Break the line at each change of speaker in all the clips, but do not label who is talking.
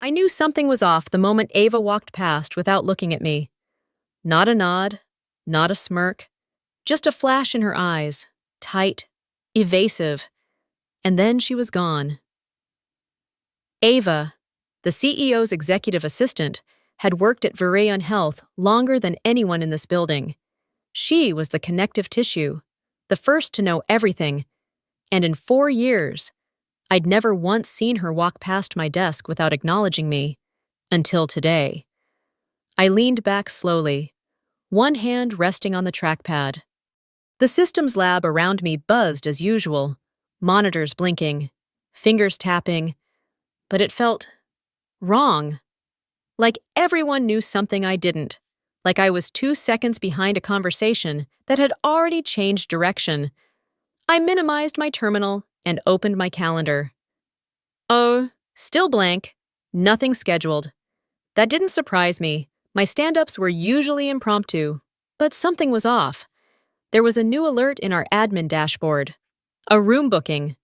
I knew something was off the moment Ava walked past without looking at me. Not a nod, not a smirk, just a flash in her eyes, tight, evasive, and then she was gone. Ava, the CEO's executive assistant, had worked at Virion Health longer than anyone in this building. She was the connective tissue, the first to know everything, and in 4 years, I'd never once seen her walk past my desk without acknowledging me, until today. I leaned back slowly, one hand resting on the trackpad. The systems lab around me buzzed as usual, monitors blinking, fingers tapping, but it felt wrong. Like everyone knew something I didn't, like I was 2 seconds behind a conversation that had already changed direction. I minimized my terminal and opened my calendar. Oh, still blank, nothing scheduled. That didn't surprise me. My stand-ups were usually impromptu, but something was off. There was a new alert in our admin dashboard. A room booking.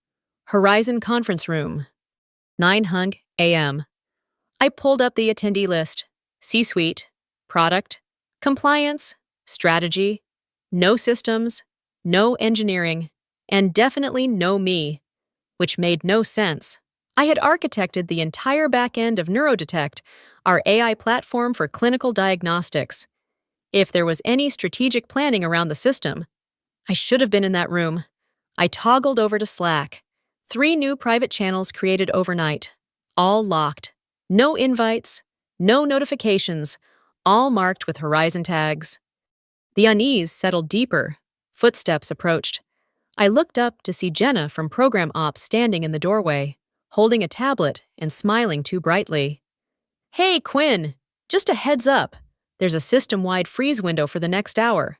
Horizon Conference Room. 9:00 a.m. I pulled up the attendee list. C-suite, product, compliance, strategy, no systems, no engineering, and definitely no me, which made no sense. I had architected the entire back end of Neurodetect, our AI platform for clinical diagnostics. If there was any strategic planning around the system, I should have been in that room. I toggled over to Slack. 3 new private channels created overnight, all locked. No invites, no notifications, all marked with Horizon tags. The unease settled deeper. Footsteps approached. I looked up to see Jenna from Program Ops standing in the doorway, holding a tablet and smiling too brightly. "Hey, Quinn, just a heads up. There's a system-wide freeze window for the next hour.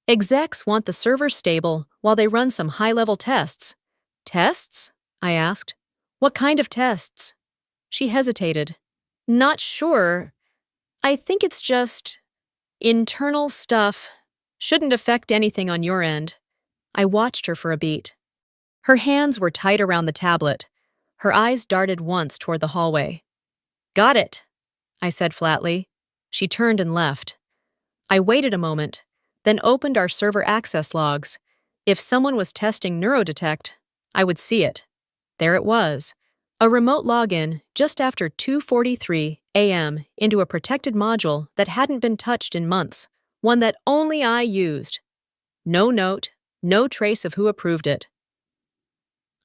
Execs want the servers stable while they run some high-level tests." "Tests?" I asked. "What kind of tests?" She hesitated. "Not sure. I think it's just internal stuff. Shouldn't affect anything on your end." I watched her for a beat. Her hands were tight around the tablet. Her eyes darted once toward the hallway. "Got it," I said flatly. She turned and left. I waited a moment, then opened our server access logs. If someone was testing Neurodetect, I would see it. There it was. A remote login just after 2:43 a.m. into a protected module that hadn't been touched in months, one that only I used. No note, no trace of who approved it.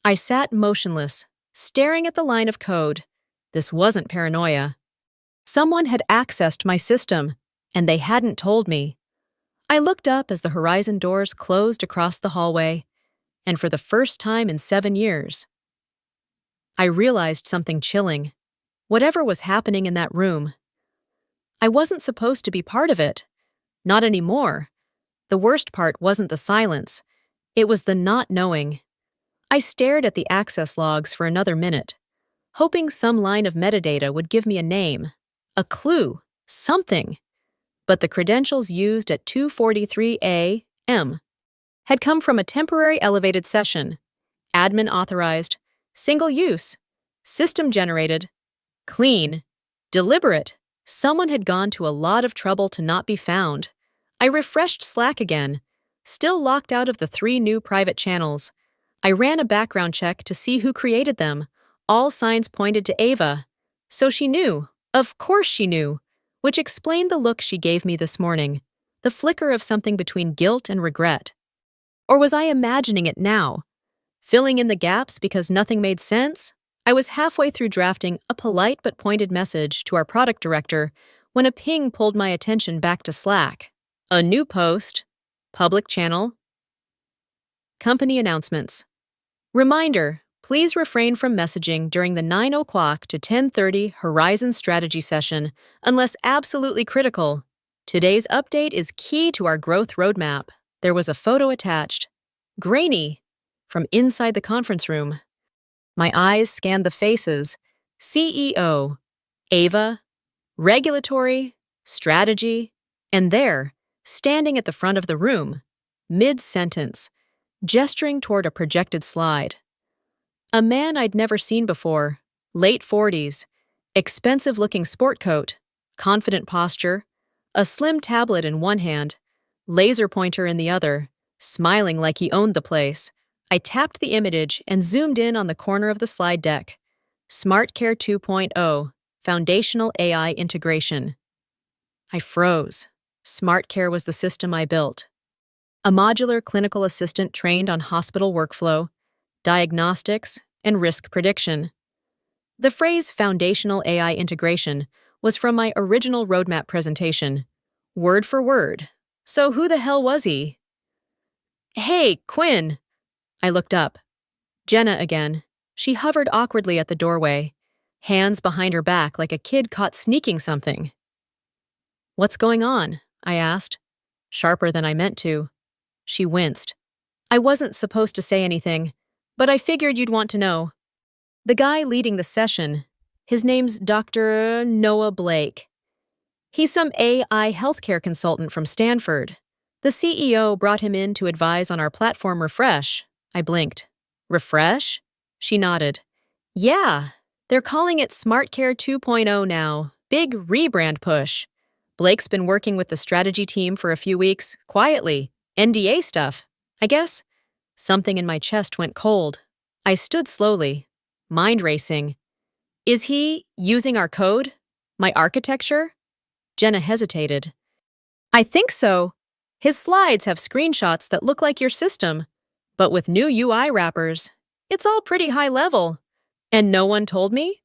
I sat motionless, staring at the line of code. This wasn't paranoia. Someone had accessed my system, and they hadn't told me. I looked up as the Horizon doors closed across the hallway, and for the first time in 7 years, I realized something chilling. Whatever was happening in that room, I wasn't supposed to be part of it. Not anymore. The worst part wasn't the silence. It was the not knowing. I stared at the access logs for another minute, hoping some line of metadata would give me a name, a clue, something. But the credentials used at 2:43 a.m. had come from a temporary elevated session, admin authorized, single use, system generated, clean, deliberate. Someone had gone to a lot of trouble to not be found. I refreshed Slack again, still locked out of the 3 new private channels. I ran a background check to see who created them. All signs pointed to Ava. So she knew. Of course she knew. Which explained the look she gave me this morning, the flicker of something between guilt and regret. Or was I imagining it now? Filling in the gaps because nothing made sense? I was halfway through drafting a polite but pointed message to our product director when a ping pulled my attention back to Slack. A new post. Public channel. Company announcements. Reminder, please refrain from messaging during the 9 o'clock to 10:30 Horizon strategy session unless absolutely critical. Today's update is key to our growth roadmap. There was a photo attached. Grainy. From inside the conference room. My eyes scanned the faces. CEO, Ava, regulatory, strategy, and there, standing at the front of the room, mid-sentence, gesturing toward a projected slide. A man I'd never seen before, late 40s, Expensive-looking sport coat, confident posture, a slim tablet in one hand, laser pointer in the other, smiling like he owned the place. I tapped the image and zoomed in on the corner of the slide deck. SmartCare 2.0, Foundational AI Integration. I froze. SmartCare was the system I built. A modular clinical assistant trained on hospital workflow, diagnostics, and risk prediction. The phrase foundational AI integration was from my original roadmap presentation, word for word. So who the hell was he? Hey, Quinn! I looked up. Jenna again. She hovered awkwardly at the doorway, hands behind her back like a kid caught sneaking something. What's going on? I asked, sharper than I meant to. She winced. I wasn't supposed to say anything, but I figured you'd want to know. The guy leading the session, his name's Dr. Noah Blake. He's some AI healthcare consultant from Stanford. The CEO brought him in to advise on our platform refresh. I blinked. Refresh? She nodded. Yeah, they're calling it SmartCare 2.0 now. Big rebrand push. Blake's been working with the strategy team for a few weeks, quietly. NDA stuff, I guess. Something in my chest went cold. I stood slowly, mind racing. Is he using our code? My architecture? Jenna hesitated. I think so. His slides have screenshots that look like your system, but with new UI wrappers. It's all pretty high level. And no one told me?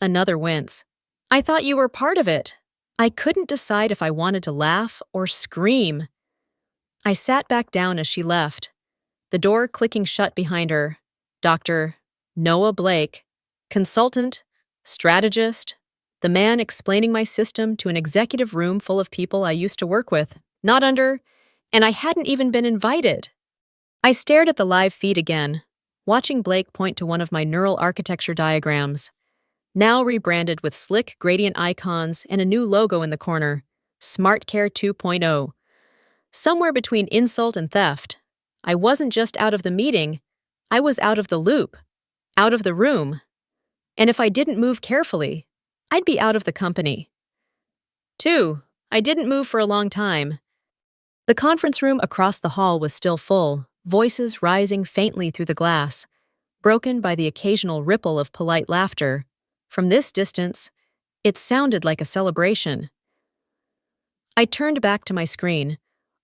Another wince. I thought you were part of it. I couldn't decide if I wanted to laugh or scream. I sat back down as she left, the door clicking shut behind her. Dr. Noah Blake, consultant, strategist, the man explaining my system to an executive room full of people I used to work with, not under, and I hadn't even been invited. I stared at the live feed again, watching Blake point to one of my neural architecture diagrams, now rebranded with slick gradient icons and a new logo in the corner, SmartCare 2.0. Somewhere between insult and theft. I wasn't just out of the meeting, I was out of the loop, out of the room. And if I didn't move carefully, I'd be out of the company. 2. I didn't move for a long time. The conference room across the hall was still full, voices rising faintly through the glass, broken by the occasional ripple of polite laughter. From this distance, it sounded like a celebration. I turned back to my screen,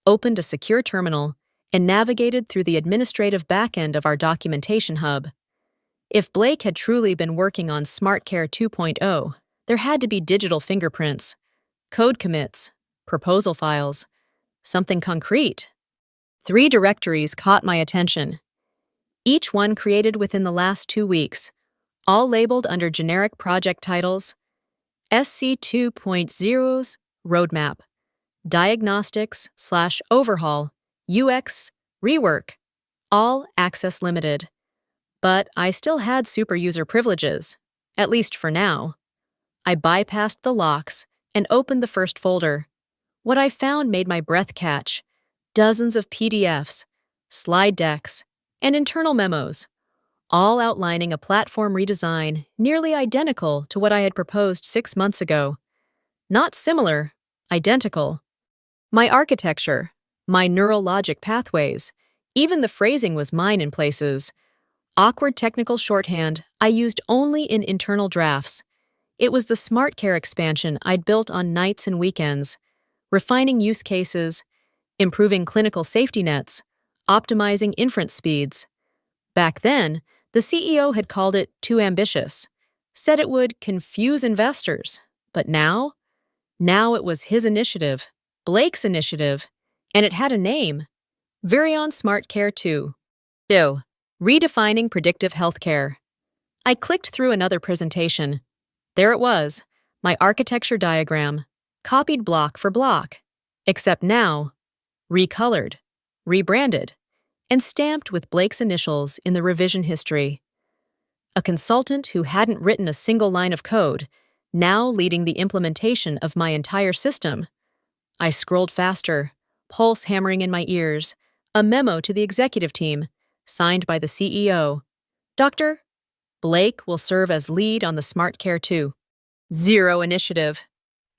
opened a secure terminal, and navigated through the administrative backend of our documentation hub. If Blake had truly been working on SmartCare 2.0, there had to be digital fingerprints, code commits, proposal files, something concrete. 3 directories caught my attention, each one created within the last 2 weeks, all labeled under generic project titles: SC 2.0's Roadmap, Diagnostics/Overhaul, UX Rework, all access limited. But I still had super user privileges, at least for now. I bypassed the locks and opened the first folder. What I found made my breath catch. Dozens of PDFs, slide decks, and internal memos, all outlining a platform redesign nearly identical to what I had proposed 6 months ago. Not similar, identical. My architecture, my neural logic pathways, even the phrasing was mine in places. Awkward technical shorthand I used only in internal drafts. It was the SmartCare expansion I'd built on nights and weekends, refining use cases, improving clinical safety nets, optimizing inference speeds. Back then, the CEO had called it too ambitious, said it would confuse investors. But now it was his initiative, Blake's initiative, and it had a name: Virion SmartCare 2. Redefining predictive healthcare. I clicked through another presentation. There it was, my architecture diagram, copied block for block, except now recolored, rebranded, and stamped with Blake's initials in the revision history. A consultant who hadn't written a single line of code, now leading the implementation of my entire system. I scrolled faster, pulse hammering in my ears, a memo to the executive team, signed by the CEO. Dr. Blake will serve as lead on the SmartCare 2. Zero initiative.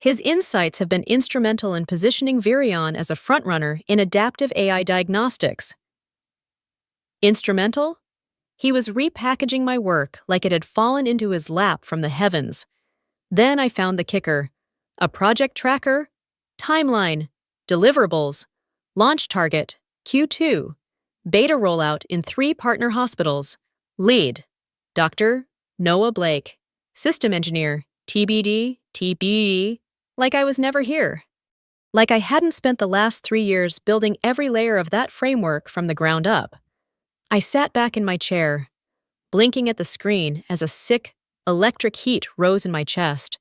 His insights have been instrumental in positioning Virion as a frontrunner in adaptive AI diagnostics. Instrumental? He was repackaging my work like it had fallen into his lap from the heavens. Then I found the kicker: a project tracker, timeline, deliverables, launch target, Q2, beta rollout in 3 partner hospitals. Lead: Dr. Noah Blake. System engineer, TBD, like I was never here. Like I hadn't spent the last 3 years building every layer of that framework from the ground up. I sat back in my chair, blinking at the screen as a sick, electric heat rose in my chest.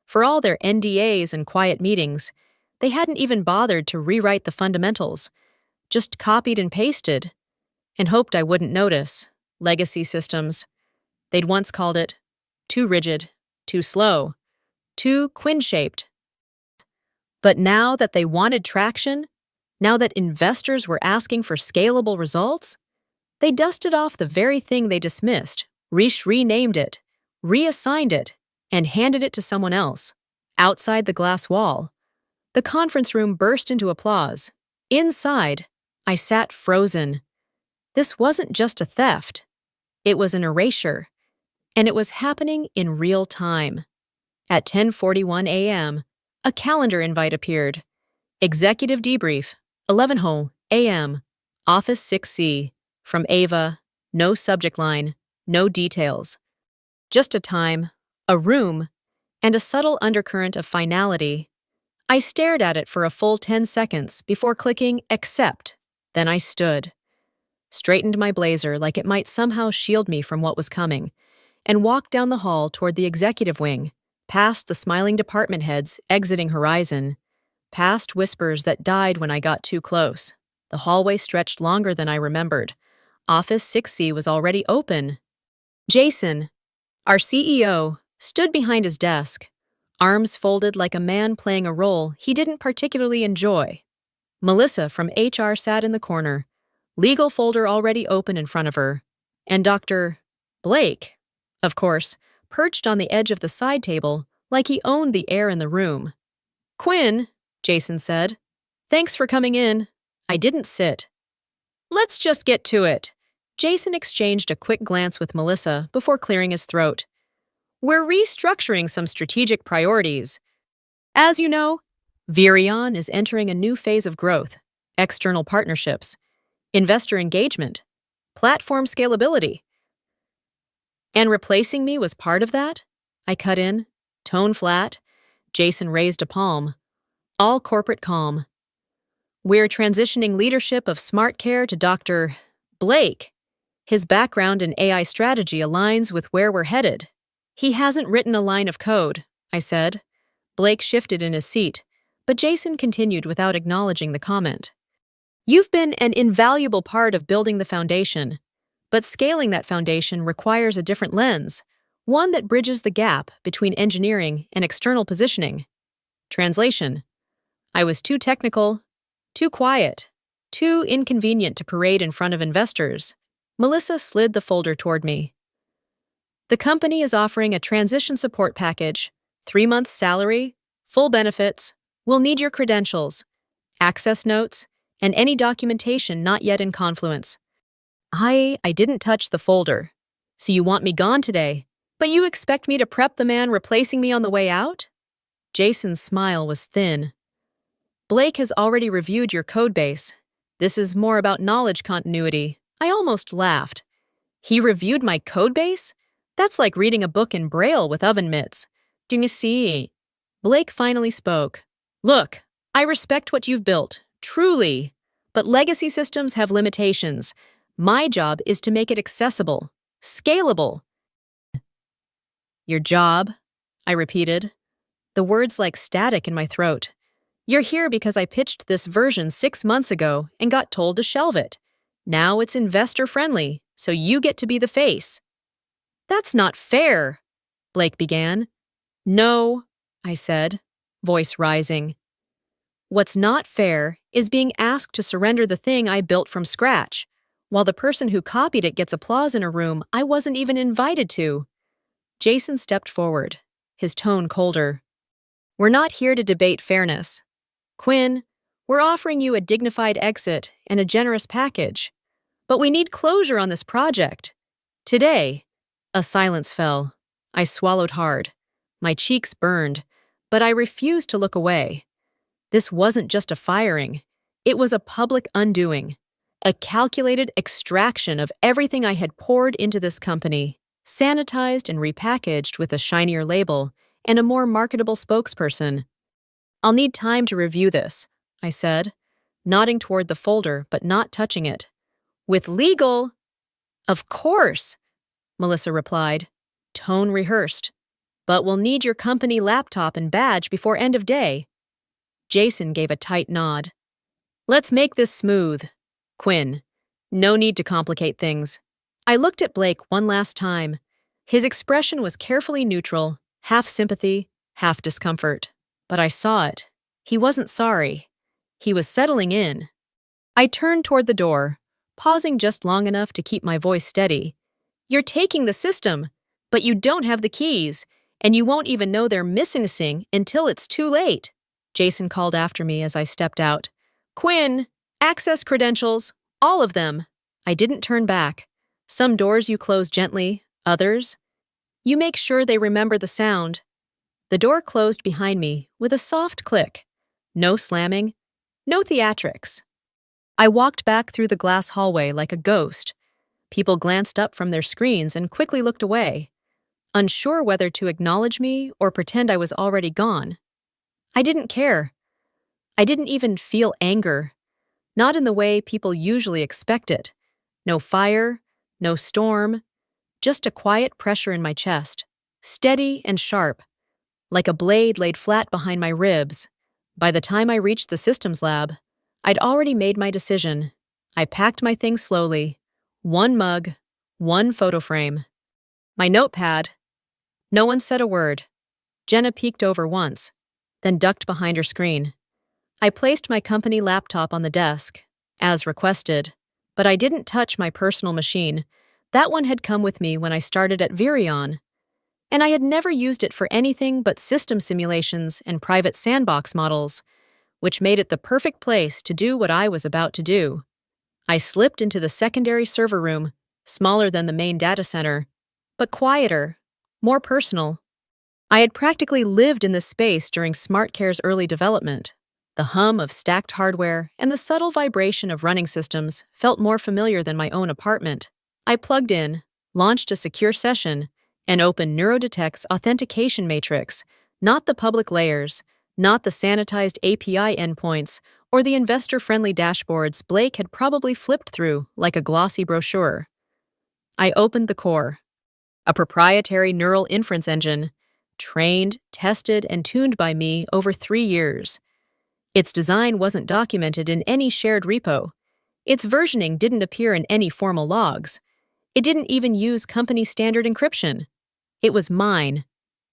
For all their NDAs and quiet meetings, they hadn't even bothered to rewrite the fundamentals, just copied and pasted, and hoped I wouldn't notice. Legacy systems. They'd once called it too rigid, too slow, too quin-shaped. But now that they wanted traction, now that investors were asking for scalable results, they dusted off the very thing they dismissed, renamed it, reassigned it, and handed it to someone else. Outside the glass wall, the conference room burst into applause. Inside, I sat frozen. This wasn't just a theft. It was an erasure, and it was happening in real time. At 10:41 a.m., a calendar invite appeared. Executive debrief, 11 a.m., Office 6C, from Ava, no subject line, no details. Just a time, a room, and a subtle undercurrent of finality. I stared at it for a full 10 seconds before clicking accept. Then I stood, straightened my blazer like it might somehow shield me from what was coming, and walked down the hall toward the executive wing, past the smiling department heads exiting Horizon, past whispers that died when I got too close. The hallway stretched longer than I remembered. Office 6C was already open. Jason, our CEO, stood behind his desk, arms folded like a man playing a role he didn't particularly enjoy. Melissa from HR sat in the corner, legal folder already open in front of her, and Dr. Blake, of course, perched on the edge of the side table like he owned the air in the room. "Quinn," Jason said, "thanks for coming in." I didn't sit. "Let's just get to it." Jason exchanged a quick glance with Melissa before clearing his throat. "We're restructuring some strategic priorities. As you know, Virion is entering a new phase of growth: external partnerships, investor engagement, platform scalability. And replacing me was part of that?" I cut in, tone flat. Jason raised a palm. All corporate calm. "We're transitioning leadership of SmartCare to Dr. Blake. His background in AI strategy aligns with where we're headed." "He hasn't written a line of code," I said. Blake shifted in his seat, but Jason continued without acknowledging the comment. "You've been an invaluable part of building the foundation, but scaling that foundation requires a different lens, one that bridges the gap between engineering and external positioning." Translation: I was too technical, too quiet, too inconvenient to parade in front of investors. Melissa slid the folder toward me. "The company is offering a transition support package, 3 months salary, full benefits. We'll need your credentials, access notes, and any documentation not yet in Confluence." I didn't touch the folder. "So you want me gone today, but you expect me to prep the man replacing me on the way out?" Jason's smile was thin. "Blake has already reviewed your codebase. This is more about knowledge continuity." I almost laughed. "He reviewed my codebase? That's like reading a book in Braille with oven mitts. Do you see?" Blake finally spoke. "Look, I respect what you've built, truly, but legacy systems have limitations. My job is to make it accessible, scalable." "Your job?" I repeated, the words like static in my throat. "You're here because I pitched this version 6 months ago and got told to shelve it. Now it's investor-friendly, so you get to be the face." "That's not fair," Blake began. "No," I said, voice rising. "What's not fair is being asked to surrender the thing I built from scratch, while the person who copied it gets applause in a room I wasn't even invited to." Jason stepped forward, his tone colder. "We're not here to debate fairness. Quinn, we're offering you a dignified exit and a generous package. But we need closure on this project. Today." A silence fell. I swallowed hard. My cheeks burned, but I refused to look away. This wasn't just a firing. It was a public undoing. A calculated extraction of everything I had poured into this company, sanitized and repackaged with a shinier label and a more marketable spokesperson. "I'll need time to review this," I said, nodding toward the folder but not touching it. "With legal?" "Of course," Melissa replied, tone rehearsed. "But we'll need your company laptop and badge before end of day." Jason gave a tight nod. "Let's make this smooth. Quinn, no need to complicate things." I looked at Blake one last time. His expression was carefully neutral, half sympathy, half discomfort. But I saw it. He wasn't sorry. He was settling in. I turned toward the door, pausing just long enough to keep my voice steady. "You're taking the system, but you don't have the keys, and you won't even know they're missing until it's too late," Jason called after me as I stepped out. "Quinn, access credentials, all of them." I didn't turn back. "Some doors you close gently, others you make sure they remember the sound." The door closed behind me with a soft click. No slamming, no theatrics. I walked back through the glass hallway like a ghost. People glanced up from their screens and quickly looked away, unsure whether to acknowledge me or pretend I was already gone. I didn't care. I didn't even feel anger. Not in the way people usually expect it. No fire, no storm, just a quiet pressure in my chest, steady and sharp, like a blade laid flat behind my ribs. By the time I reached the systems lab, I'd already made my decision. I packed my things slowly. One mug, one photo frame. My notepad. No one said a word. Jenna peeked over once, then ducked behind her screen. I placed my company laptop on the desk, as requested, but I didn't touch my personal machine. That one had come with me when I started at Virion, and I had never used it for anything but system simulations and private sandbox models, which made it the perfect place to do what I was about to do. I slipped into the secondary server room, smaller than the main data center, but quieter, more personal. I had practically lived in this space during SmartCare's early development. The hum of stacked hardware and the subtle vibration of running systems felt more familiar than my own apartment. I plugged in, launched a secure session, and opened Neurodetect's authentication matrix, not the public layers, not the sanitized API endpoints, or the investor-friendly dashboards Blake had probably flipped through like a glossy brochure. I opened the core, a proprietary neural inference engine, trained, tested, and tuned by me over 3 years. Its design wasn't documented in any shared repo. Its versioning didn't appear in any formal logs. It didn't even use company standard encryption. It was mine,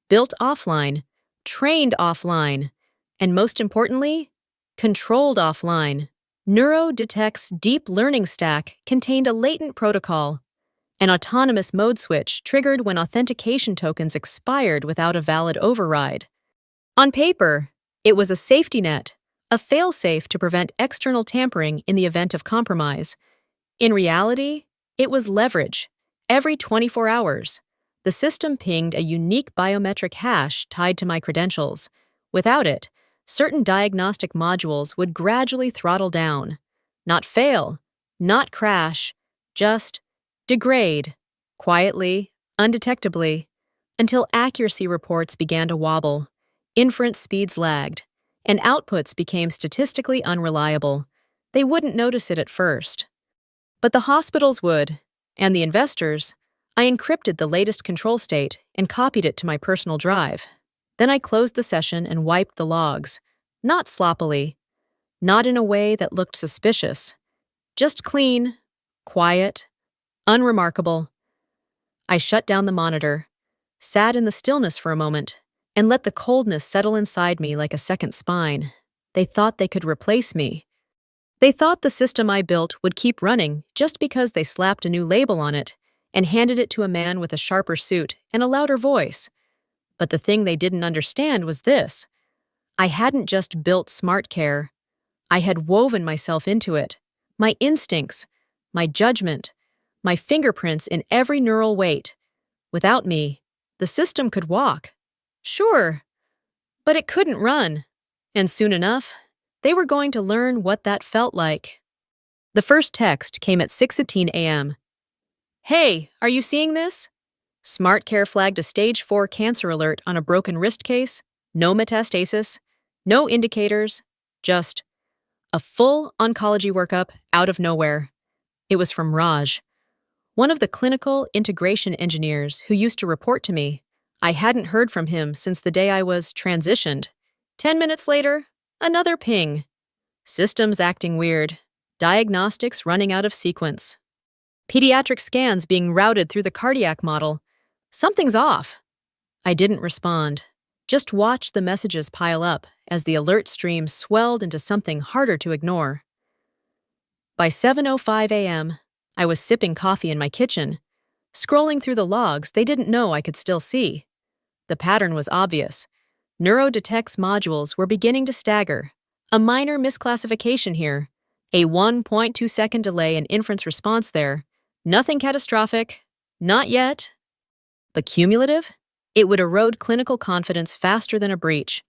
built offline, trained offline, and most importantly, controlled offline. Neurodetect's deep learning stack contained a latent protocol. An autonomous mode switch triggered when authentication tokens expired without a valid override. On paper, it was a safety net, a failsafe to prevent external tampering in the event of compromise. In reality, it was leverage. Every 24 hours, the system pinged a unique biometric hash tied to my credentials. Without it, certain diagnostic modules would gradually throttle down. Not fail, not crash, just degrade, quietly, undetectably, until accuracy reports began to wobble, inference speeds lagged, and outputs became statistically unreliable. They wouldn't notice it at first. But the hospitals would, and the investors. I encrypted the latest control state and copied it to my personal drive. Then I closed the session and wiped the logs, not sloppily, not in a way that looked suspicious, just clean, quiet, unremarkable. I shut down the monitor, sat in the stillness for a moment, and let the coldness settle inside me like a second spine. They thought they could replace me. They thought the system I built would keep running just because they slapped a new label on it and handed it to a man with a sharper suit and a louder voice. But the thing they didn't understand was this. I hadn't just built smart care. I had woven myself into it. My instincts, my judgment, my fingerprints in every neural weight. Without me, the system could walk. Sure, but it couldn't run. And soon enough, they were going to learn what that felt like. The first text came at 6:18 a.m. Hey, are you seeing this? SmartCare flagged a stage 4 cancer alert on a broken wrist case. No metastasis, no indicators, just a full oncology workup out of nowhere. It was from Raj, one of the clinical integration engineers who used to report to me. I hadn't heard from him since the day I was transitioned. 10 minutes later, another ping. Systems acting weird. Diagnostics running out of sequence. Pediatric scans being routed through the cardiac model. Something's off. I didn't respond. Just watched the messages pile up as the alert stream swelled into something harder to ignore. By 7:05 a.m., I was sipping coffee in my kitchen, scrolling through the logs they didn't know I could still see. The pattern was obvious. Neurodetect's modules were beginning to stagger. A minor misclassification here. A 1.2-second delay in inference response there. Nothing catastrophic. Not yet. But cumulative? It would erode clinical confidence faster than a breach.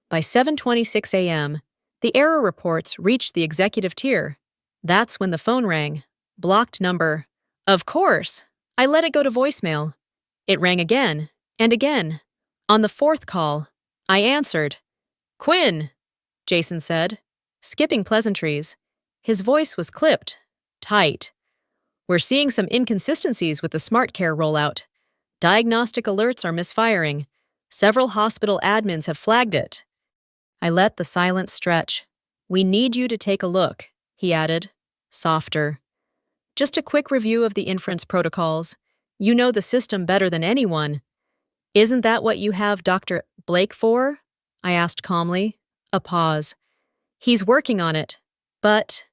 By 7:26 a.m., the error reports reached the executive tier. That's when the phone rang. Blocked number. Of course. I let it go to voicemail. It rang again and again. On the fourth call, I answered. Quinn, Jason said, skipping pleasantries. His voice was clipped, tight. We're seeing some inconsistencies with the SmartCare rollout. Diagnostic alerts are misfiring. Several hospital admins have flagged it. I let the silence stretch. We need you to take a look, he added, softer. Just a quick review of the inference protocols. You know the system better than anyone. Isn't that what you have Dr. Blake for? I asked calmly. A pause. He's working on it, but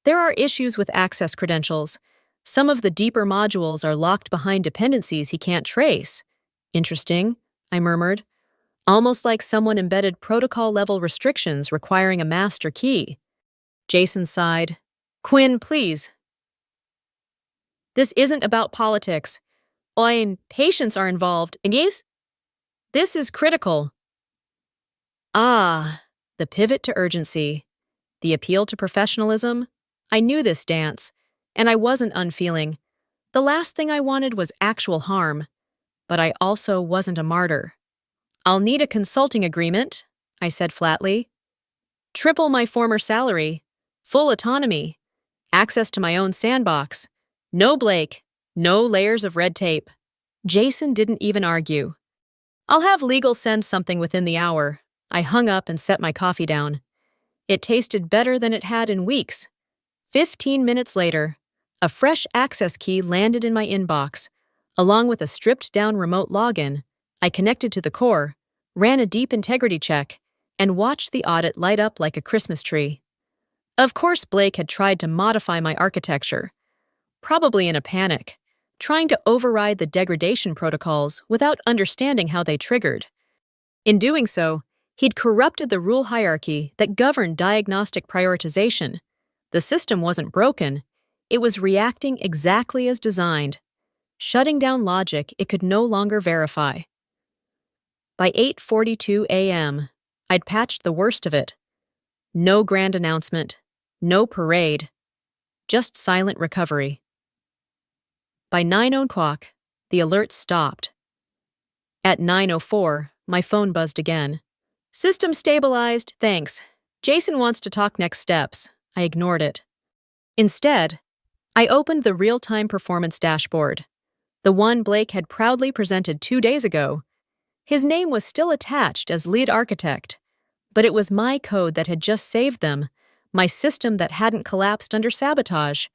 there are issues with access credentials. Some of the deeper modules are locked behind dependencies he can't trace. Interesting, I murmured, almost like someone embedded protocol-level restrictions requiring a master key. Jason sighed. Quinn, please. This isn't about politics. Patients are involved, and yes, this is critical. Ah, the pivot to urgency. The appeal to professionalism. I knew this dance, and I wasn't unfeeling. The last thing I wanted was actual harm, but I also wasn't a martyr. I'll need a consulting agreement, I said flatly. Triple my former salary, full autonomy, access to my own sandbox. No Blake, no layers of red tape. Jason didn't even argue. I'll have legal send something within the hour. I hung up and set my coffee down. It tasted better than it had in weeks. 15 minutes later, a fresh access key landed in my inbox. Along with a stripped-down remote login, I connected to the core, ran a deep integrity check, and watched the audit light up like a Christmas tree. Of course, Blake had tried to modify my architecture, probably in a panic, trying to override the degradation protocols without understanding how they triggered. In doing so, he'd corrupted the rule hierarchy that governed diagnostic prioritization. The system wasn't broken. It was reacting exactly as designed, shutting down logic it could no longer verify. By 8:42 a.m., I'd patched the worst of it. No grand announcement, no parade, just silent recovery. By 9:00, the alert stopped. At 9:04, my phone buzzed again. System stabilized, thanks. Jason wants to talk next steps. I ignored it. Instead, I opened the real-time performance dashboard, the one Blake had proudly presented 2 days ago. His name was still attached as lead architect, but it was my code that had just saved them, my system that hadn't collapsed under sabotage,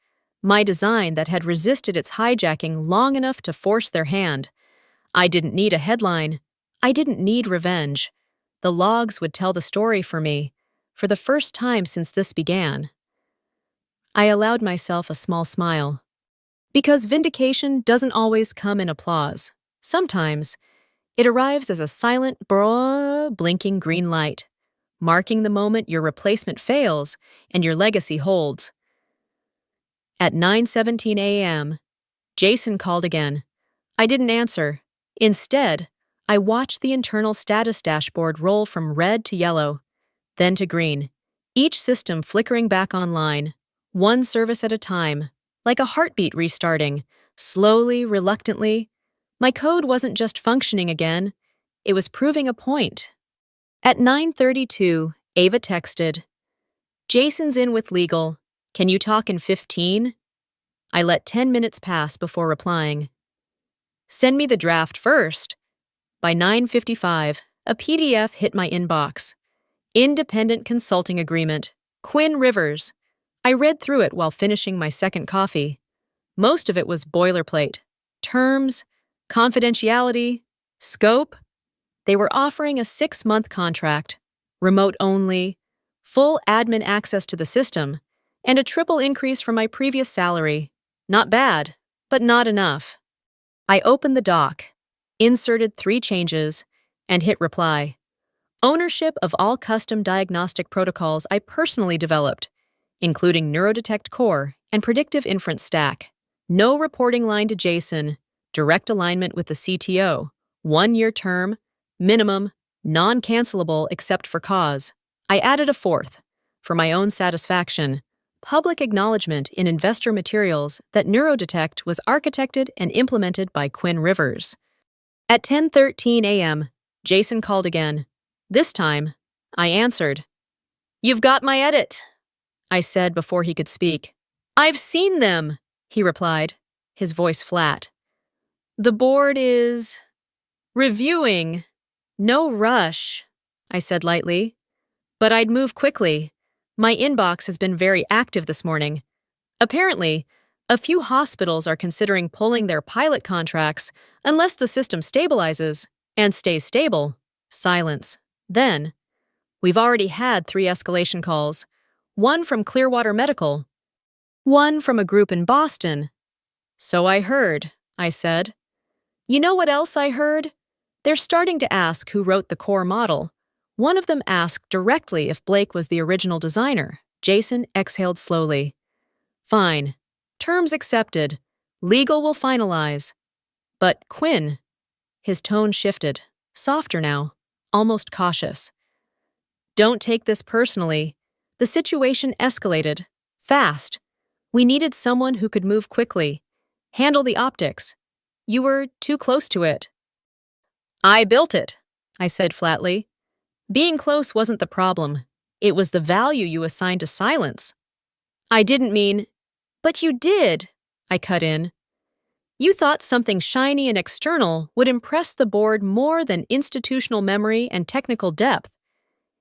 my design that had resisted its hijacking long enough to force their hand. I didn't need a headline. I didn't need revenge. The logs would tell the story for me, for the first time since this began. I allowed myself a small smile. Because vindication doesn't always come in applause. Sometimes, It arrives as a silent, blinking green light, marking the moment your replacement fails and your legacy holds. At 9:17 a.m., Jason called again. I didn't answer. Instead, I watched the internal status dashboard roll from red to yellow, then to green, each system flickering back online, one service at a time, like a heartbeat restarting, slowly, reluctantly. My code wasn't just functioning again, it was proving a point. At 9:32, Ava texted, Jason's in with legal. Can you talk in 15? I let 10 minutes pass before replying. Send me the draft first. By 9:55, a PDF hit my inbox. Independent Consulting Agreement. Quinn Rivers. I read through it while finishing my second coffee. Most of it was boilerplate. Terms, confidentiality, scope. They were offering a 6-month contract, remote only, full admin access to the system, and a triple increase from my previous salary. Not bad, but not enough. I opened the doc, inserted 3 changes, and hit reply. Ownership of all custom diagnostic protocols I personally developed, including Neurodetect Core and Predictive Inference Stack. No reporting line to Jason, direct alignment with the CTO, 1-year term, minimum, non-cancelable except for cause. I added a 4th, for my own satisfaction, public acknowledgement in investor materials that Neurodetect was architected and implemented by Quinn Rivers. At 10:13 a.m., Jason called again. This time, I answered. You've got my edit, I said before he could speak. I've seen them, he replied, his voice flat. The board is reviewing. No rush, I said lightly. But I'd move quickly. My inbox has been very active this morning. Apparently, a few hospitals are considering pulling their pilot contracts unless the system stabilizes and stays stable. Silence. Then, we've already had 3 escalation calls. One from Clearwater Medical. One from a group in Boston. So I heard, I said. You know what else I heard? They're starting to ask who wrote the core model. One of them asked directly if Blake was the original designer. Jason exhaled slowly. Fine. Terms accepted. Legal will finalize. But Quinn. His tone shifted. Softer now. Almost cautious. Don't take this personally. The situation escalated. Fast. We needed someone who could move quickly. Handle the optics. You were too close to it. I built it, I said flatly. Being close wasn't the problem. It was the value you assigned to silence. I didn't mean, but you did, I cut in. You thought something shiny and external would impress the board more than institutional memory and technical depth.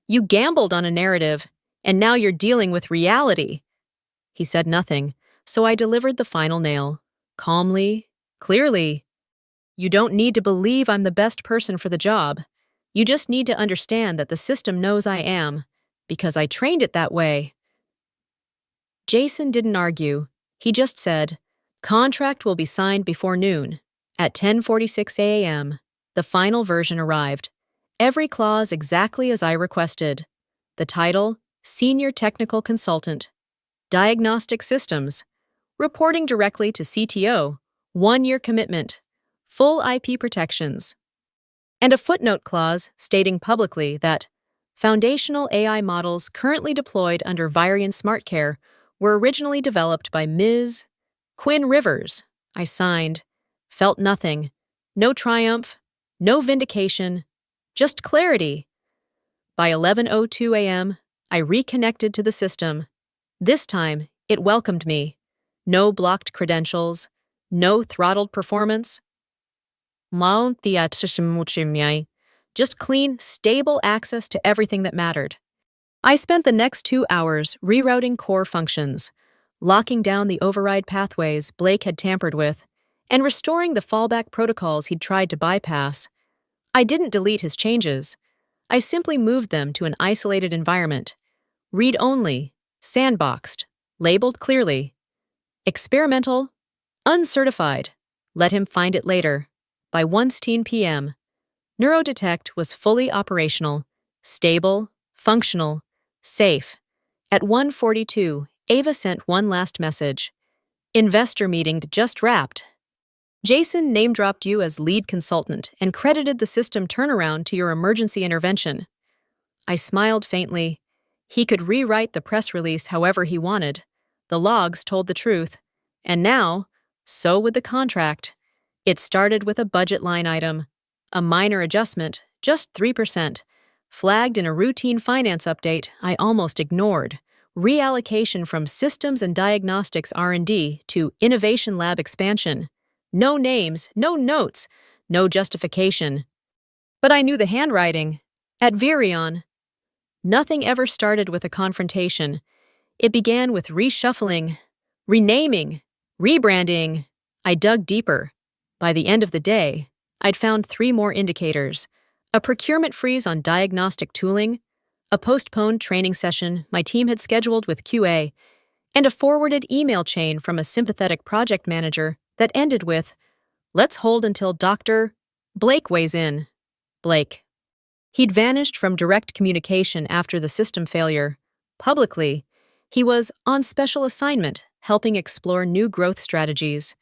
You gambled on a narrative, and now you're dealing with reality. He said nothing, so I delivered the final nail. Calmly, clearly. You don't need to believe I'm the best person for the job. You just need to understand that the system knows I am, because I trained it that way. Jason didn't argue. He just said, contract will be signed before noon. At 10:46 a.m., the final version arrived. Every clause exactly as I requested. The title, Senior Technical Consultant. Diagnostic Systems. Reporting directly to CTO. 1-year commitment. Full IP protections. And a footnote clause stating publicly that foundational AI models currently deployed under Varian SmartCare were originally developed by Ms. Quinn Rivers. I signed. Felt nothing. No triumph. No vindication. Just clarity. By 11:02 a.m., I reconnected to the system. This time, it welcomed me. No blocked credentials. No throttled performance. Just clean, stable access to everything that mattered. I spent the next 2 hours rerouting core functions, locking down the override pathways Blake had tampered with, and restoring the fallback protocols he'd tried to bypass. I didn't delete his changes. I simply moved them to an isolated environment. Read-only, sandboxed, labeled clearly. Experimental, uncertified. Let him find it later. By 1:10 p.m., Neurodetect was fully operational, stable, functional, safe. At 1:42, Ava sent one last message. Investor meeting just wrapped. Jason name-dropped you as lead consultant and credited the system turnaround to your emergency intervention. I smiled faintly. He could rewrite the press release however he wanted. The logs told the truth. And now, so would the contract. It started with a budget line item. A minor adjustment, just 3%. Flagged in a routine finance update I almost ignored. Reallocation from systems and diagnostics R&D to innovation lab expansion. No names, no notes, no justification. But I knew the handwriting. At Virion, nothing ever started with a confrontation. It began with reshuffling, renaming, rebranding. I dug deeper. By the end of the day, I'd found 3 more indicators: a procurement freeze on diagnostic tooling, a postponed training session my team had scheduled with QA, and a forwarded email chain from a sympathetic project manager that ended with, "Let's hold until Dr. Blake weighs in." Blake. He'd vanished from direct communication after the system failure. Publicly, he was on special assignment, helping explore new growth strategies.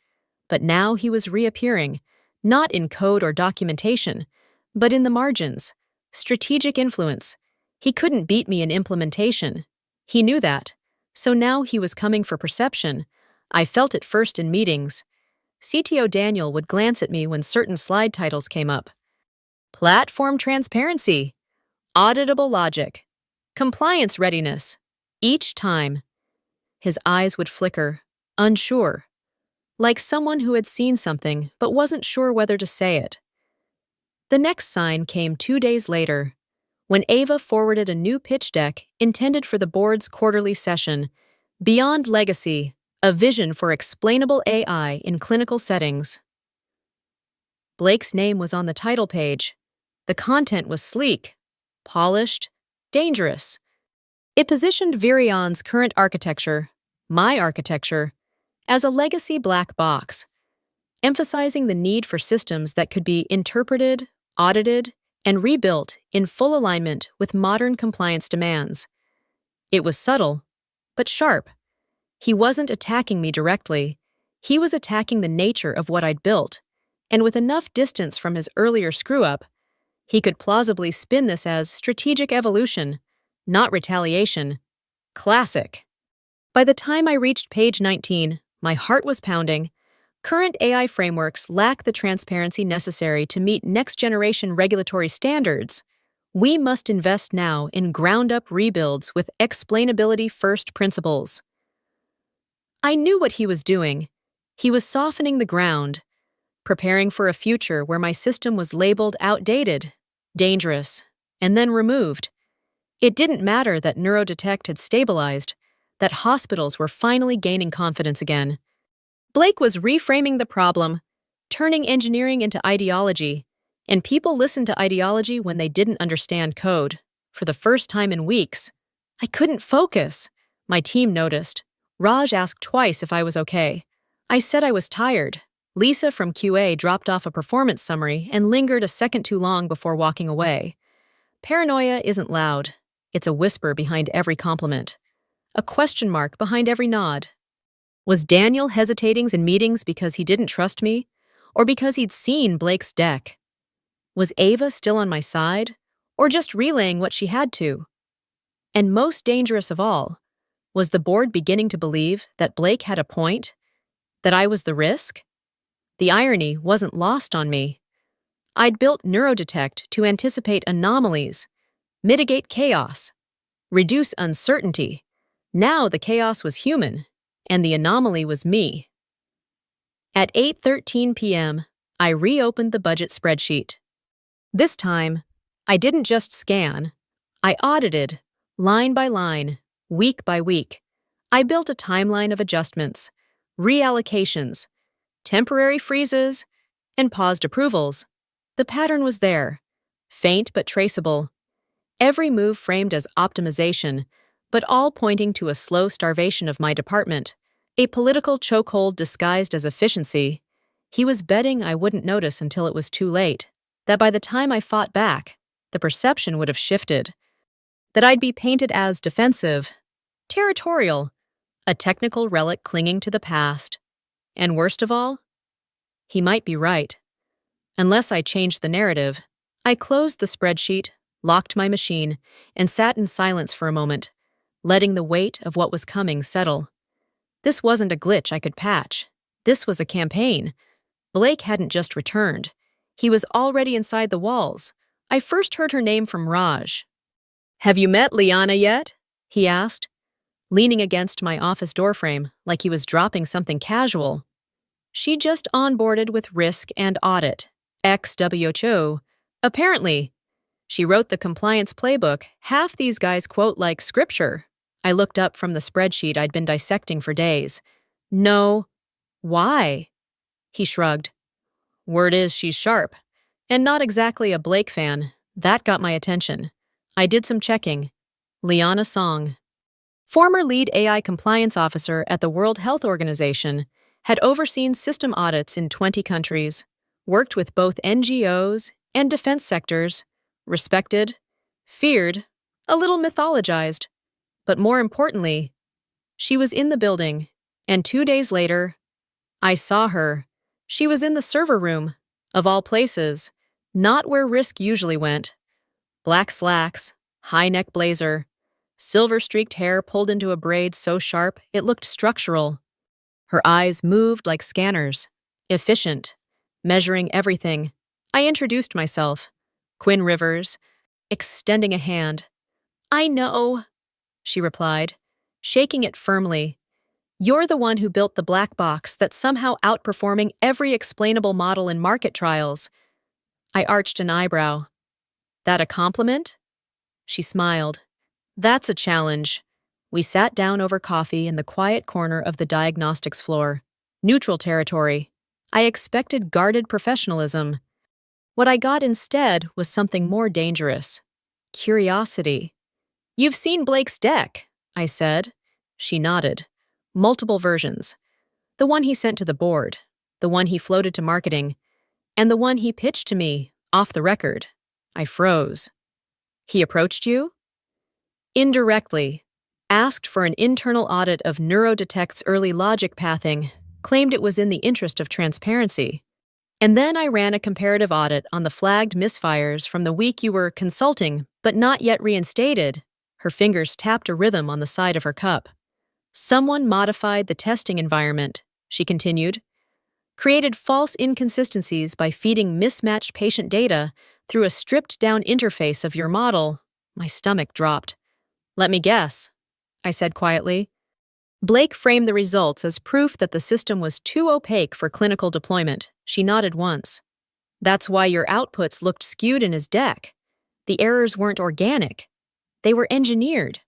But now he was reappearing, not in code or documentation, but in the margins. Strategic influence. He couldn't beat me in implementation. He knew that. So now he was coming for perception. I felt it first in meetings. CTO Daniel would glance at me when certain slide titles came up. Platform transparency, auditable logic, compliance readiness. Each time, his eyes would flicker, unsure, like someone who had seen something but wasn't sure whether to say it. The next sign came 2 days later, when Ava forwarded a new pitch deck intended for the board's quarterly session, Beyond Legacy, a vision for explainable AI in clinical settings. Blake's name was on the title page. The content was sleek, polished, dangerous. It positioned Virion's current architecture, my architecture, as a legacy black box, emphasizing the need for systems that could be interpreted, audited, and rebuilt in full alignment with modern compliance demands. It was subtle, but sharp. He wasn't attacking me directly. He was attacking the nature of what I'd built, and with enough distance from his earlier screw-up, he could plausibly spin this as strategic evolution, not retaliation. Classic. By the time I reached page 19, my heart was pounding. Current AI frameworks lack the transparency necessary to meet next-generation regulatory standards. We must invest now in ground-up rebuilds with explainability-first principles. I knew what he was doing. He was softening the ground, preparing for a future where my system was labeled outdated, dangerous, and then removed. It didn't matter that Neurodetect had stabilized, that hospitals were finally gaining confidence again. Blake was reframing the problem, turning engineering into ideology, and people listened to ideology when they didn't understand code. For the first time in weeks, I couldn't focus. My team noticed. Raj asked twice if I was okay. I said I was tired. Lisa from QA dropped off a performance summary and lingered a second too long before walking away. Paranoia isn't loud. It's a whisper behind every compliment. A question mark behind every nod. Was Daniel hesitating in meetings because he didn't trust me, or because he'd seen Blake's deck? Was Ava still on my side, or just relaying what she had to? And most dangerous of all, was the board beginning to believe that Blake had a point? That I was the risk? The irony wasn't lost on me. I'd built Neurodetect to anticipate anomalies, mitigate chaos, reduce uncertainty. Now the chaos was human, and the anomaly was me. At 8:13 p.m., I reopened the budget spreadsheet. This time, I didn't just scan. I audited, line by line, week by week. I built a timeline of adjustments, reallocations, temporary freezes, and paused approvals. The pattern was there, faint but traceable. Every move framed as optimization, but all pointing to a slow starvation of my department, a political chokehold disguised as efficiency. He was betting I wouldn't notice until it was too late. that by the time I fought back, the perception would have shifted, that I'd be painted as defensive, territorial, a technical relic clinging to the past. And worst of all, he might be right. Unless I changed the narrative, I closed the spreadsheet, locked my machine, and sat in silence for a moment, letting the weight of what was coming settle. This wasn't a glitch I could patch. This was a campaign. Blake hadn't just returned. He was already inside the walls. I first heard her name from Raj. "Have you met Liana yet?" he asked, leaning against my office doorframe like he was dropping something casual. She just onboarded with Risk and Audit, ex-WHO. Apparently, she wrote the compliance playbook half these guys quote like scripture. I looked up from the spreadsheet I'd been dissecting for days. No. Why? He shrugged. Word is she's sharp. And not exactly a Blake fan. That got my attention. I did some checking. Liana Song, former lead AI compliance officer at the World Health Organization, had overseen system audits in 20 countries, worked with both NGOs and defense sectors, respected, feared, a little mythologized. But more importantly, she was in the building, and 2 days later, I saw her. She was in the server room, of all places, not where Risk usually went. Black slacks, high-neck blazer, silver-streaked hair pulled into a braid so sharp it looked structural. Her eyes moved like scanners, efficient, measuring everything. I introduced myself. Quinn Rivers, extending a hand. "I know," she replied, shaking it firmly. "You're the one who built the black box that's somehow outperforming every explainable model in market trials." I arched an eyebrow. "That a compliment?" She smiled. "That's a challenge." We sat down over coffee in the quiet corner of the diagnostics floor. Neutral territory. I expected guarded professionalism. What I got instead was something more dangerous. Curiosity. "You've seen Blake's deck," I said. She nodded. "Multiple versions. The one he sent to the board, the one he floated to marketing, and the one he pitched to me, off the record." I froze. "He approached you?" "Indirectly. Asked for an internal audit of Neurodetect's early logic pathing, claimed it was in the interest of transparency. And then I ran a comparative audit on the flagged misfires from the week you were consulting, but not yet reinstated." Her fingers tapped a rhythm on the side of her cup. "Someone modified the testing environment," she continued. "Created false inconsistencies by feeding mismatched patient data through a stripped-down interface of your model." My stomach dropped. "Let me guess," I said quietly. "Blake framed the results as proof that the system was too opaque for clinical deployment." She nodded once. "That's why your outputs looked skewed in his deck. The errors weren't organic. They were engineered."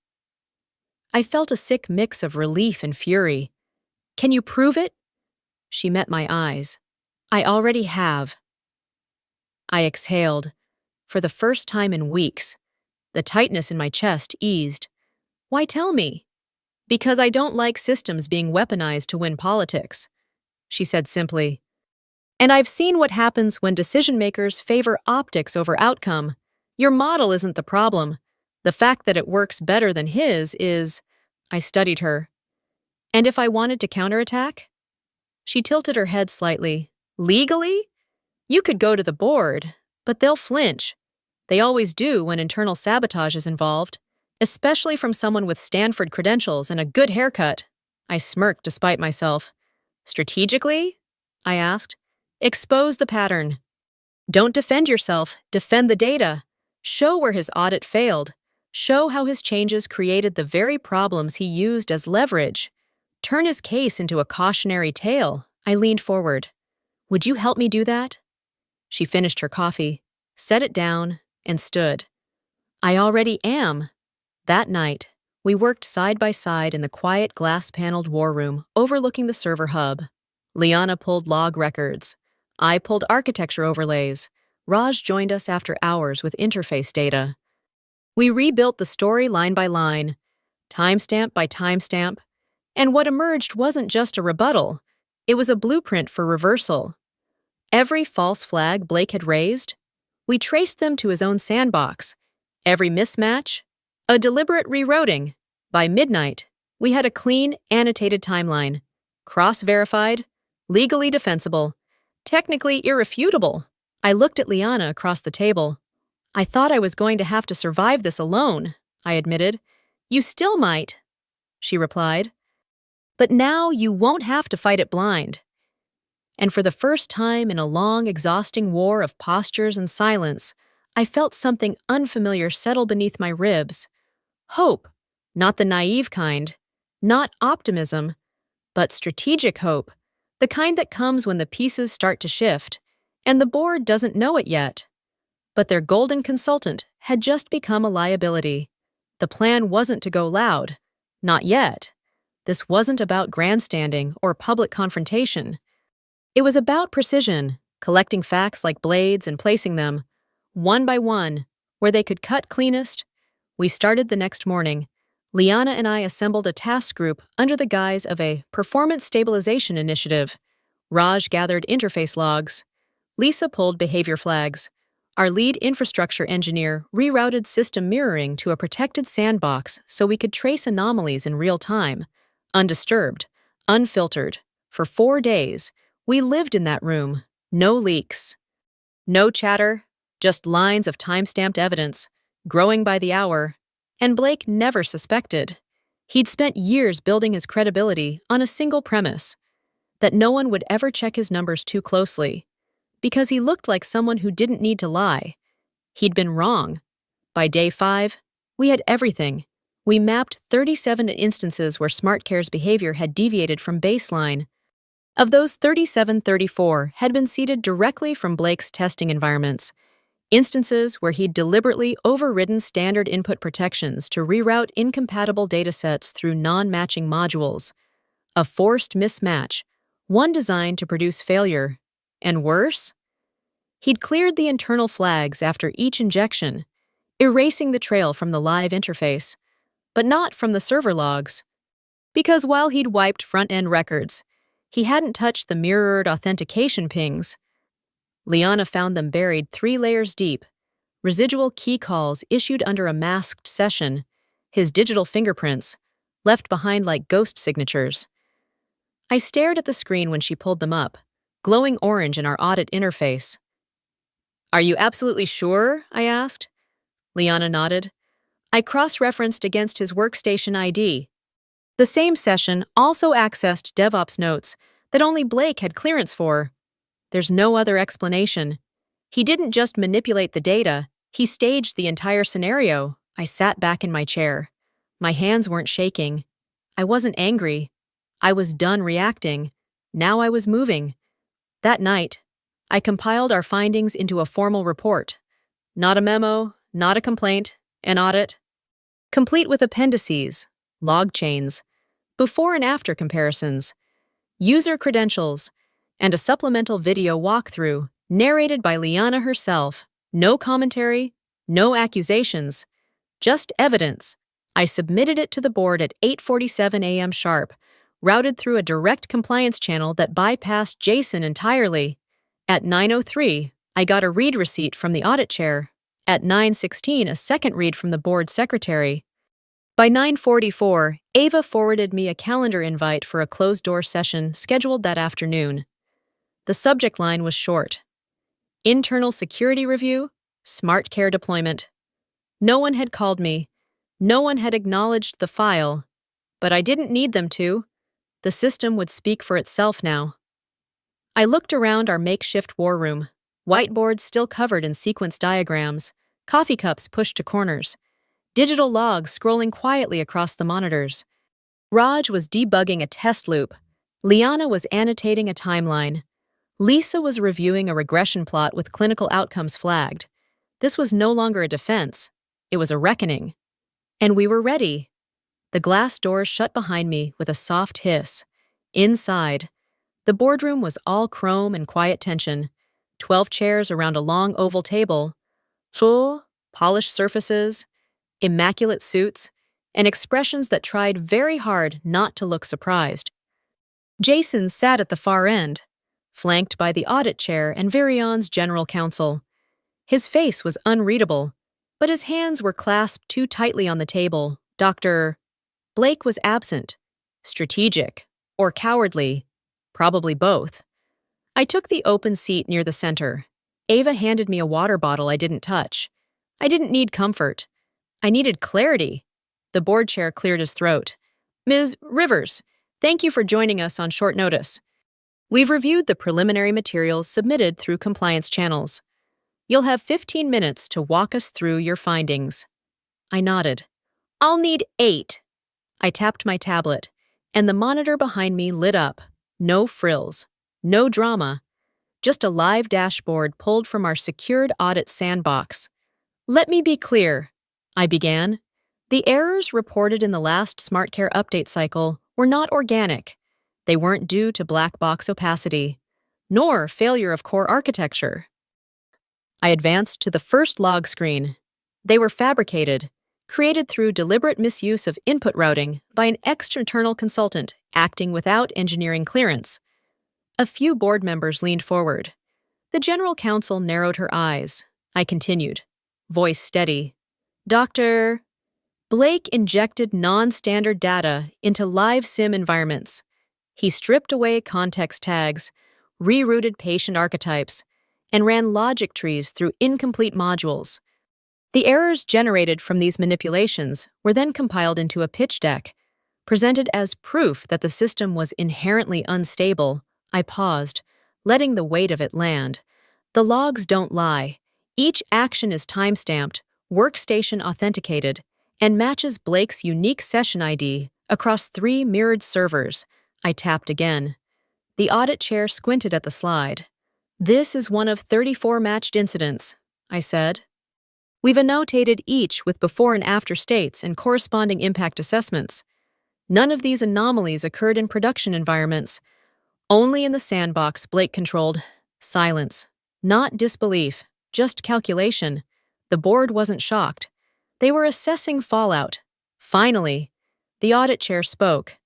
I felt a sick mix of relief and fury. "Can you prove it?" She met my eyes. "I already have." I exhaled. For the first time in weeks, the tightness in my chest eased. "Why tell me?" "Because I don't like systems being weaponized to win politics," she said simply. "And I've seen what happens when decision-makers favor optics over outcome. Your model isn't the problem. The fact that it works better than his is..." I studied her. "And if I wanted to counterattack?" She tilted her head slightly. "Legally? You could go to the board, but they'll flinch. They always do when internal sabotage is involved, especially from someone with Stanford credentials and a good haircut." I smirked despite myself. "Strategically?" I asked. "Expose the pattern. Don't defend yourself, defend the data. Show where his audit failed. Show how his changes created the very problems he used as leverage. Turn his case into a cautionary tale." I leaned forward. "Would you help me do that?" She finished her coffee, set it down, and stood. "I already am." That night, we worked side by side in the quiet glass-paneled war room overlooking the server hub. Liana pulled log records. I pulled architecture overlays. Raj joined us after hours with interface data. We rebuilt the story line by line, timestamp by timestamp, and what emerged wasn't just a rebuttal, it was a blueprint for reversal. Every false flag Blake had raised, We traced them to his own sandbox. Every mismatch, a deliberate rerouting. By midnight, we had a clean, annotated timeline. Cross-verified, legally defensible, technically irrefutable. I looked at Liana across the table. I thought I was going to have to survive this alone, I admitted. You still might, she replied. But now you won't have to fight it blind. And for the first time in a long, exhausting war of postures and silence, I felt something unfamiliar settle beneath my ribs. Hope, not the naive kind, not optimism, but strategic hope, the kind that comes when the pieces start to shift, and the board doesn't know it yet. But their golden consultant had just become a liability. The plan wasn't to go loud. Not yet. This wasn't about grandstanding or public confrontation. It was about precision, collecting facts like blades and placing them, one by one, where they could cut cleanest. We started the next morning. Liana and I assembled a task group under the guise of a performance stabilization initiative. Raj gathered interface logs. Lisa pulled behavior flags. Our lead infrastructure engineer rerouted system mirroring to a protected sandbox so we could trace anomalies in real time. Undisturbed, unfiltered. For 4 days, we lived in that room. No leaks. No chatter, just lines of time-stamped evidence, growing by the hour. And Blake never suspected. He'd spent years building his credibility on a single premise, that no one would ever check his numbers too closely, because he looked like someone who didn't need to lie. He'd been wrong. By day 5, we had everything. We mapped 37 instances where SmartCare's behavior had deviated from baseline. Of those 34 had been seeded directly from Blake's testing environments, instances where he'd deliberately overridden standard input protections to reroute incompatible datasets through non-matching modules. A forced mismatch, one designed to produce failure. And worse? He'd cleared the internal flags after each injection, erasing the trail from the live interface, but not from the server logs. Because while he'd wiped front-end records, he hadn't touched the mirrored authentication pings. Liana found them buried 3 layers deep, residual key calls issued under a masked session, his digital fingerprints, left behind like ghost signatures. I stared at the screen when she pulled them up, glowing orange in our audit interface. "Are you absolutely sure?" I asked. Liana nodded. I cross-referenced against his workstation ID. The same session also accessed DevOps notes that only Blake had clearance for. There's no other explanation. He didn't just manipulate the data, he staged the entire scenario. I sat back in my chair. My hands weren't shaking. I wasn't angry. I was done reacting. Now I was moving. That night, I compiled our findings into a formal report. Not a memo, not a complaint, an audit. Complete with appendices, log chains, before and after comparisons, user credentials, and a supplemental video walkthrough narrated by Liana herself. No commentary, no accusations, just evidence. I submitted it to the board at 8:47 a.m. sharp, routed through a direct compliance channel that bypassed Jason entirely. At 9:03, I got a read receipt from the audit chair. At 9:16, a second read from the board secretary. By 9:44, Ava forwarded me a calendar invite for a closed-door session scheduled that afternoon. The subject line was short. Internal security review, SmartCare deployment. No one had called me. No one had acknowledged the file. But I didn't need them to. The system would speak for itself now. I looked around our makeshift war room, whiteboards still covered in sequence diagrams, coffee cups pushed to corners, digital logs scrolling quietly across the monitors. Raj was debugging a test loop. Liana was annotating a timeline. Lisa was reviewing a regression plot with clinical outcomes flagged. This was no longer a defense. It was a reckoning. And we were ready. The glass doors shut behind me with a soft hiss. Inside, the boardroom was all chrome and quiet tension. 12 chairs around a long oval table. Polished surfaces, immaculate suits, and expressions that tried very hard not to look surprised. Jason sat at the far end, flanked by the audit chair and Virion's general counsel. His face was unreadable, but his hands were clasped too tightly on the table. Dr. Blake was absent. Strategic. Or cowardly. Probably both. I took the open seat near the center. Ava handed me a water bottle I didn't touch. I didn't need comfort. I needed clarity. The board chair cleared his throat. Ms. Rivers, thank you for joining us on short notice. We've reviewed the preliminary materials submitted through compliance channels. You'll have 15 minutes to walk us through your findings. I nodded. I'll need 8. I tapped my tablet, and the monitor behind me lit up. No frills. No drama. Just a live dashboard pulled from our secured audit sandbox. Let me be clear, I began. The errors reported in the last SmartCare update cycle were not organic. They weren't due to black box opacity, nor failure of core architecture. I advanced to the first log screen. They were fabricated, created through deliberate misuse of input routing by an external consultant acting without engineering clearance. A few board members leaned forward. The general counsel narrowed her eyes. I continued, voice steady. Dr. Blake injected non-standard data into live sim environments. He stripped away context tags, rerouted patient archetypes, and ran logic trees through incomplete modules. The errors generated from these manipulations were then compiled into a pitch deck, presented as proof that the system was inherently unstable. I paused, letting the weight of it land. The logs don't lie. Each action is time-stamped, workstation authenticated, and matches Blake's unique session ID across 3 mirrored servers. I tapped again. The audit chair squinted at the slide. This is one of 34 matched incidents, I said. We've annotated each with before and after states and corresponding impact assessments. None of these anomalies occurred in production environments. Only in the sandbox Blake controlled. Silence. Not disbelief, just calculation. The board wasn't shocked. They were assessing fallout. Finally, the audit chair spoke.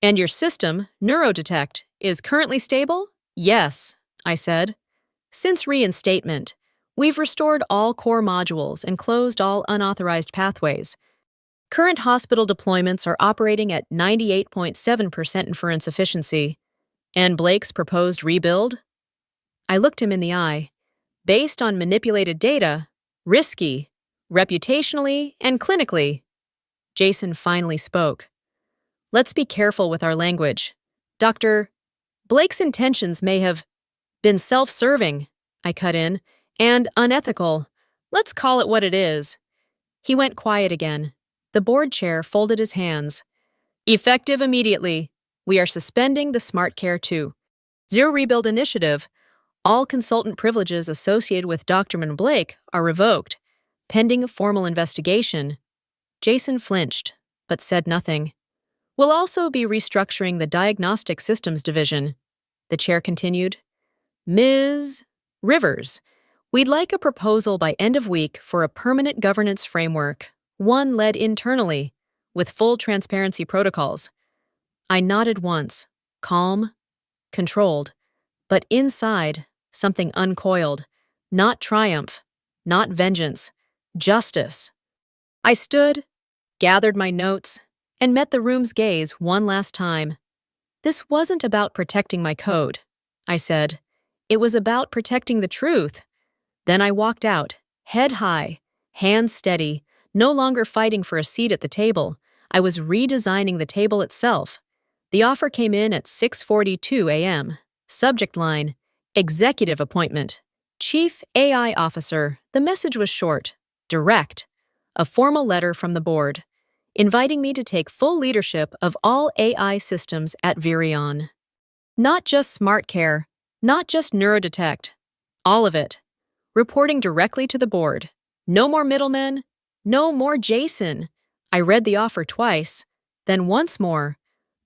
And your system, NeuroDetect, is currently stable? Yes, I said. Since reinstatement, we've restored all core modules and closed all unauthorized pathways. Current hospital deployments are operating at 98.7% inference efficiency. And Blake's proposed rebuild? I looked him in the eye. Based on manipulated data, risky, reputationally and clinically. Jason finally spoke. Let's be careful with our language. Dr. Blake's intentions may have been self-serving, I cut in, and unethical. Let's call it what it is. He went quiet again. The board chair folded his hands. Effective immediately. We are suspending the SmartCare 2. Zero Rebuild Initiative. All consultant privileges associated with Dr. Blake are revoked, pending a formal investigation. Jason flinched, but said nothing. We'll also be restructuring the Diagnostic Systems Division. The chair continued. Ms. Rivers, we'd like a proposal by end of week for a permanent governance framework, one led internally, with full transparency protocols. I nodded once, calm, controlled, but inside, something uncoiled. Not triumph, not vengeance, justice. I stood, gathered my notes, and met the room's gaze one last time. This wasn't about protecting my code, I said. It was about protecting the truth. Then I walked out, head high, hands steady, no longer fighting for a seat at the table. I was redesigning the table itself. The offer came in at 6:42 a.m. Subject line, Executive Appointment. Chief AI Officer. The message was short, direct. A formal letter from the board, inviting me to take full leadership of all AI systems at Virion. Not just SmartCare, not just NeuroDetect, all of it. Reporting directly to the board. No more middlemen, no more Jason. I read the offer twice, then once more.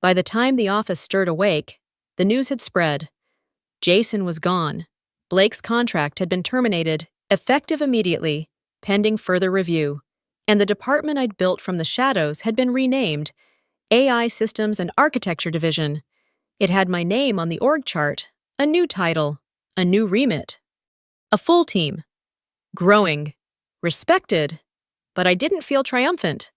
By the time the office stirred awake, the news had spread. Jason was gone. Blake's contract had been terminated, effective immediately, pending further review. And the department I'd built from the shadows had been renamed AI Systems and Architecture Division. It had my name on the org chart, a new title, a new remit. A full team. growing, respected, but I didn't feel triumphant.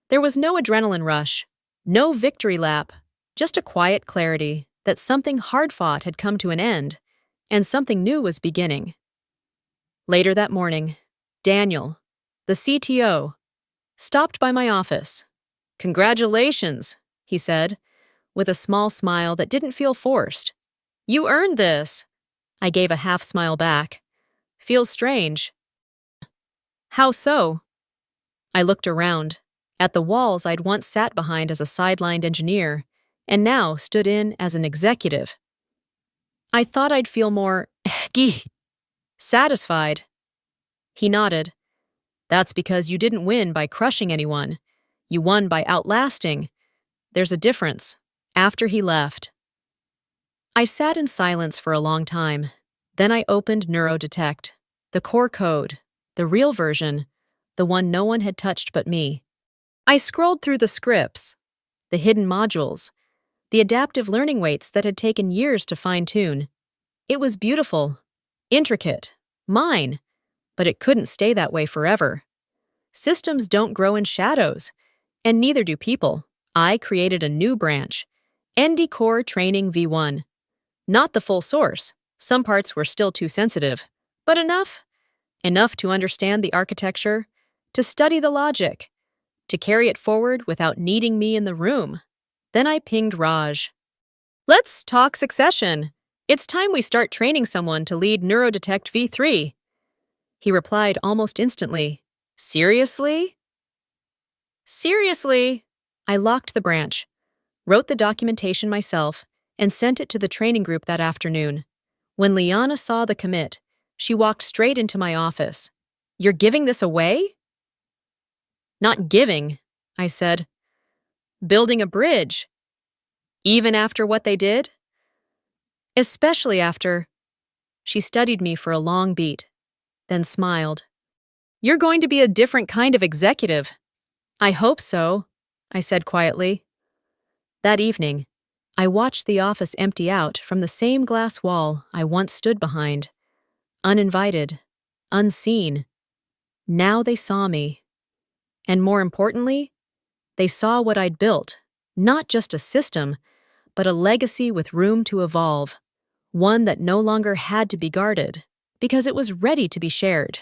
There was no adrenaline rush, no victory lap, just a quiet clarity that something hard-fought had come to an end, and something new was beginning. Later that morning, Daniel, the CTO, stopped by my office. "Congratulations," he said, with a small smile that didn't feel forced. "You earned this." I gave a half smile back. "Feels strange." "How so?" I looked around, at the walls I'd once sat behind as a sidelined engineer, and now stood in as an executive. "I thought I'd feel more satisfied." He nodded. "That's because you didn't win by crushing anyone. You won by outlasting. There's a difference." After he left, I sat in silence for a long time. Then I opened NeuroDetect, the core code, the real version, the one no one had touched but me. I scrolled through the scripts, the hidden modules, the adaptive learning weights that had taken years to fine-tune. It was beautiful, intricate, mine, but it couldn't stay that way forever. Systems don't grow in shadows, and neither do people. I created a new branch, ND Core Training V1. Not the full source. Some parts were still too sensitive, but enough. Enough to understand the architecture, to study the logic, to carry it forward without needing me in the room. Then I pinged Raj. "Let's talk succession. It's time we start training someone to lead NeuroDetect V3. He replied almost instantly. "Seriously?" "Seriously." I locked the branch, wrote the documentation myself, and sent it to the training group that afternoon. When Liana saw the commit, she walked straight into my office. "You're giving this away?" "Not giving," I said. "Building a bridge." "Even after what they did?" "Especially after." She studied me for a long beat, then smiled. "You're going to be a different kind of executive." "I hope so," I said quietly. That evening, I watched the office empty out from the same glass wall I once stood behind. Uninvited, unseen. Now they saw me. And more importantly, they saw what I'd built, not just a system, but a legacy with room to evolve, one that no longer had to be guarded, because it was ready to be shared.